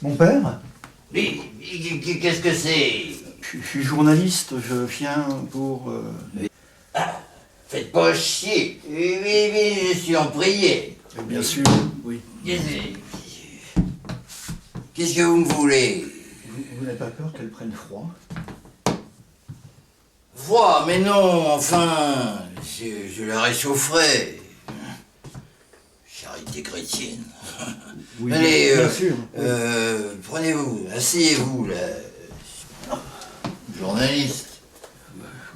Mon père? Mais qu'est-ce que c'est? Je suis journaliste, je viens pour... Faites pas chier. Oui, je suis en prière. Bien sûr, oui. Qu'est-ce que vous me voulez? Vous n'avez pas peur qu'elle prenne froid? Froid, mais non, enfin, je la réchaufferai. Charité chrétienne. Oui, Allez, bien sûr. prenez-vous, asseyez-vous, là. Journaliste.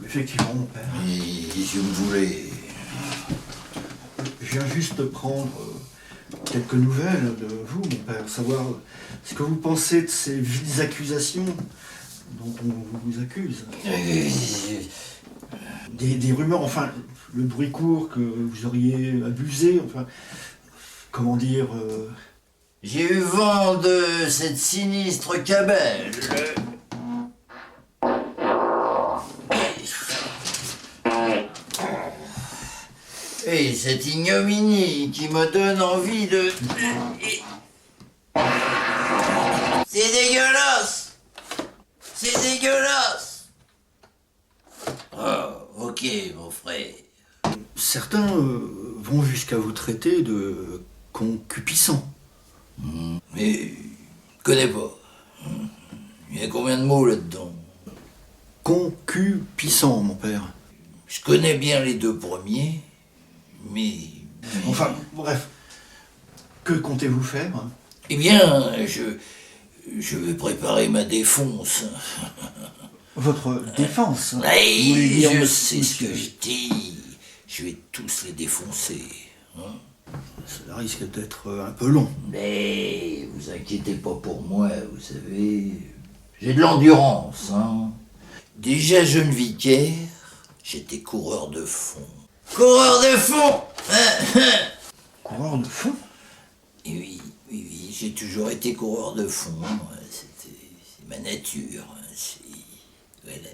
Effectivement, mon père. Et qu'est-ce que vous voulez? Je viens juste prendre quelques nouvelles de vous, mon père, savoir ce que vous pensez de ces viles accusations dont on vous accuse. Des rumeurs, enfin, le bruit court que vous auriez abusé, enfin, comment dire... J'ai eu vent de cette sinistre cabale. Et cette ignominie qui me donne envie de... C'est dégueulasse! C'est dégueulasse! Oh, ok, mon frère. Certains vont jusqu'à vous traiter de concupiscent. Mais je connais pas. Il y a combien de mots là-dedans? Concupiscent, mon père. Je connais bien les deux premiers, mais... Enfin, bref. Que comptez-vous faire? Eh bien, je vais préparer ma défonce. Votre défense? Hey, Vous voulez dire, je monsieur- sais ce que je dis. Je vais tous les défoncer. Hein. Cela risque d'être un peu long. Mais vous inquiétez pas pour moi, vous savez. J'ai de l'endurance. Hein. Déjà jeune vicaire, j'étais coureur de fond. Coureur de fond Coureur de fond? Et oui, j'ai toujours été coureur de fond. C'est ma nature. Voilà.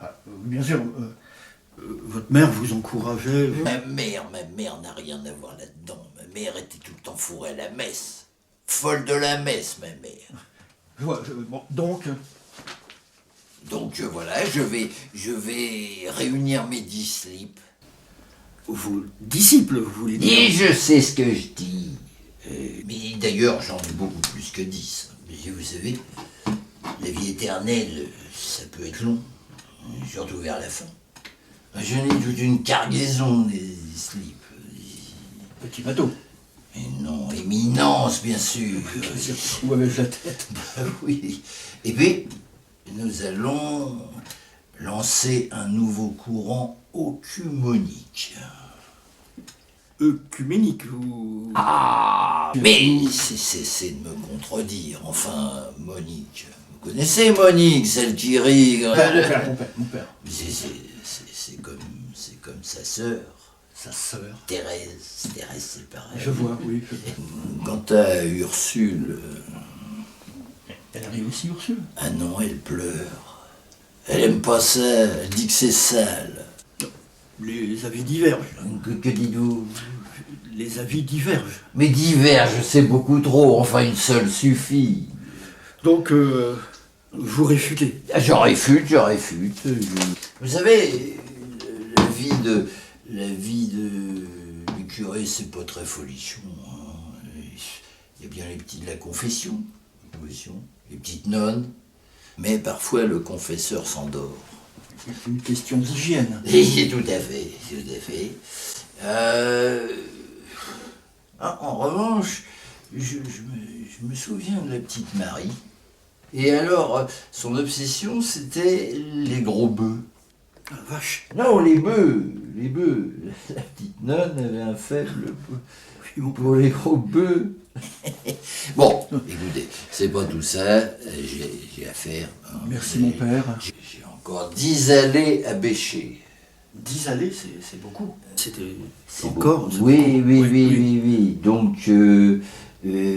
Ah, bien sûr, votre mère vous encourageait. Ma mère n'a rien à voir là-dedans. Ma mère était tout le temps fourrée à la messe. Folle de la messe, ma mère. Bon, donc, Donc voilà, je vais réunir mes 10 slips. vos disciples, vous voulez dire? Et je sais ce que je dis. Mais d'ailleurs, j'en ai beaucoup plus que 10. Mais vous savez, la vie éternelle, ça peut être long. Surtout vers la fin. Je n'ai toute une cargaison des slips. Petit bateau. Mais non, éminence, bien sûr. Où avec la tête? Oui. Et puis, nous allons lancer un nouveau courant œcuménique. Œcuménique, vous... Ah, mais c'est de me contredire. Enfin, Monique. Vous connaissez Monique, celle qui rit. Mon père. C'est comme sa sœur. Sa sœur. Thérèse, c'est pareil. Je vois, oui. Je vois. Quant à Ursule, Elle arrive aussi, Ursule? ah non, elle pleure. Elle aime pas ça, elle dit que c'est sale. Les avis divergent. Que dites-vous? Les avis divergent. Mais divergent, c'est beaucoup trop, enfin une seule suffit. Donc, vous réfutez? Ah, j'en réfute. Vous savez, la vie du curé, c'est pas très folichon. Hein. Il y a bien les petits de la confession, les petites nonnes, mais parfois le confesseur s'endort. C'est une question d'hygiène. Tout à fait. En revanche, je me souviens de la petite Marie. Et alors, son obsession, c'était les gros bœufs. Ah, vache. Non, les bœufs. La petite nonne avait un faible pour les gros bœufs. Bon, écoutez, c'est pas tout ça. J'ai affaire. Hein. Merci, mon père. J'ai encore 10 allées à bêcher. 10 allées, c'est beaucoup. C'était C'est encore... beau. c'est Oui, beaucoup. Donc,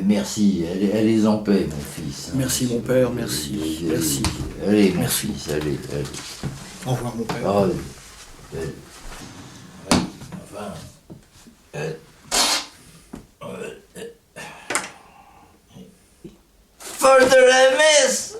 merci. Allez en paix, mon fils. Merci, mon père, merci. Merci. Allez, mon Merci. fils, allez. Au revoir, mon père. Ah, enfin, folle de la messe.